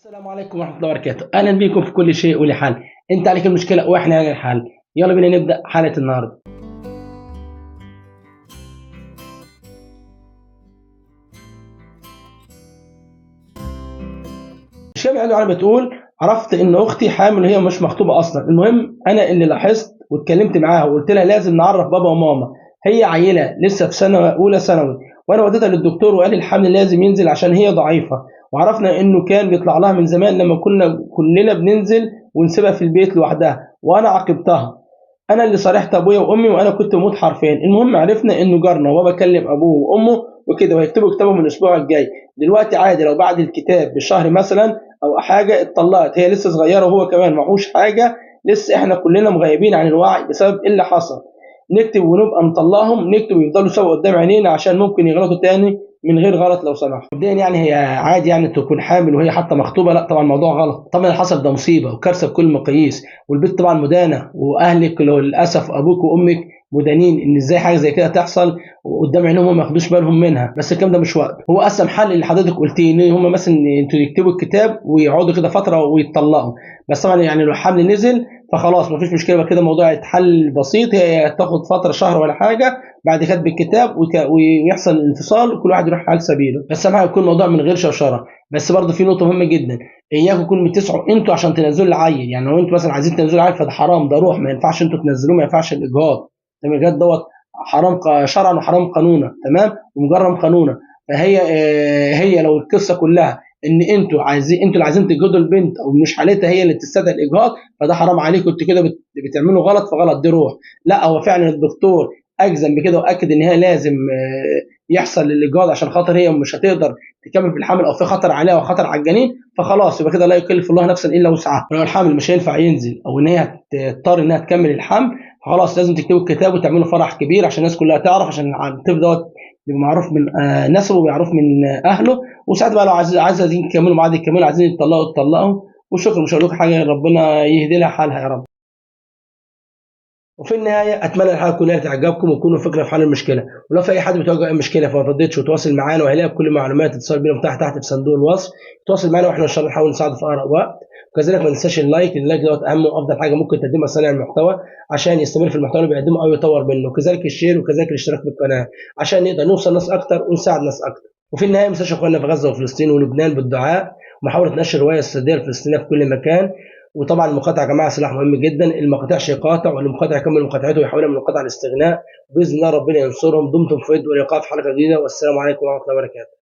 السلام عليكم ورحمة الله وبركاته. أهلا بيكم في كل شيء ولي حل. أنت عليك المشكلة وإحنا علينا الحل. يلا بينا نبدأ حلقة النهاردة. الشاب عنده على بتقول عرفت إن أختي حامل وهي مش مخطوبة أصلا. المهم أنا اللي لاحظت واتكلمت معاها وقلت لها لازم نعرف بابا وماما. هي عيلة لسه في سنة أولى ثانوي، وأنا وديتها للدكتور وقال لي الحمل لازم ينزل عشان هي ضعيفة، وعرفنا إنه كان بيطلع لها من زمان لما كنا كلنا بننزل ونسيبها في البيت لوحدها، وأنا عاقبتها. انا اللي صارحت ابويا وامي وانا كنت موت حرفيا. المهم عرفنا انه جارنا وبابا كلم ابوه وامه وكده، وهيكتبوا كتابهم من الاسبوع الجاي. دلوقتي عادي لو بعد الكتاب بشهر مثلا او حاجه اتطلقت، هي لسه صغيره وهو كمان معهوش حاجه، لسه احنا كلنا مغيبين عن الوعي بسبب إيه اللي حصل. نكتب ونبقى نطلقهم، نكتب ويفضلوا سوا قدام عينينا عشان ممكن يغلطوا تاني من غير غلط لو سمحت. مبدئيا يعني هي عادي يعني تكون حامل وهي حتى مخطوبه؟ لا طبعا الموضوع غلط، طبعا اللي حصل ده مصيبه وكارثه بكل مقاييس، والبنت طبعا مدانه، واهلك للاسف ابوك وامك مدانين ان ازاي حاجه زي كده تحصل وقدام عينهم هم ما ياخدوش بالهم منها. بس الكلام ده مش وقت. هو اصلا حل اللي حضرتك قلتيه ان هم مثلا انتوا يكتبوا الكتاب ويقعدوا كده فتره ويتطلقوا. بس طبعا يعني لو الحمل نزل فخلاص مفيش مشكله بقى، كده الموضوع يتحل بسيط، هي تاخد فتره شهر ولا حاجه بعد كتب الكتاب ويحصل الانفصال وكل واحد يروح حال سبيله. بس اهم حاجه يكون الموضوع من غير شوشره. بس برضه في نقطه مهمه جدا، اياكم تكونوا بتسعوا انتوا عشان تنزلوا العيل. يعني لو انتوا مثلا عايزين تنزلوا العيل فده حرام، ده روح، ما ينفعش انتوا تنزلوه، ما ينفعش الاجهاض. الاجهاض دوت حرام شرعا وحرام قانونا، تمام، ومجرم قانونا. فهي هي لو القصه كلها ان انتوا اللي عايزين تجهضوا البنت او مش حالتها هي اللي تستدعي الاجهاض، فده حرام عليكم، انتوا كده بتعملوا غلط، فغلط دي روح. لا هو فعلا الدكتور اجزم بكده واكد ان هي لازم يحصل الاجهاض عشان خاطر هي مش هتقدر تكمل في الحمل او في خطر عليها وخطر على الجنين، فخلاص يبقى كده لا يكلف الله نفسا الا وسعها. لو الحمل مش هينفع ينزل او ان هي هتضطر انها تكمل الحمل، فخلاص لازم تكتبوا الكتاب وتعملوا فرح كبير عشان الناس كلها تعرف، عشان الطفل دوت يبقى معروف من نسبه ويعرف من اهله. وساعتها بقى لو عايزين يكملوا بعد يكملوا، عايزين يتطلقوا. وشكرا، مش هقول لكم حاجه، ربنا يهدي لها حالها يا رب. وفي النهايه اتمنى الحلقه كلها تعجبكم وتكونوا فكره في حل المشكله. ولو في اي حد بتواجه اي مشكله فما رضيتش وتواصل معانا، وهيلاقي كل المعلومات اتصال بينا تحت في صندوق الوصف. تواصل معانا واحنا ان شاء الله نحاول نساعده في اقرب وقت. وكذلك ما تنساش اللايك دوت اهم وافضل حاجه ممكن تقدمها صانع المحتوى عشان يستمر في المحتوى اللي بيقدمه او يطور منه. وكذلك الشير وكذلك الاشتراك في القناه عشان نقدر نوصل ناس اكتر ونساعد ناس اكتر. وفي النهايه ما تنساش اخواننا في غزه وفلسطين ولبنان بالدعاء ومحاوله نشر الروايه السرديه الفلسطينيه في كل مكان. وطبعا المقاطعه يا جماعه سلاح مهم جدا، اللي ما قاطعش يقاطع، واللي مقاطع يكمل مقاطعته ويحولها من القطع الاستغناء. باذن الله ربنا ينصرهم. دمتم في ود ولقاء في حلقه جديده، والسلام عليكم ورحمه الله وبركاته.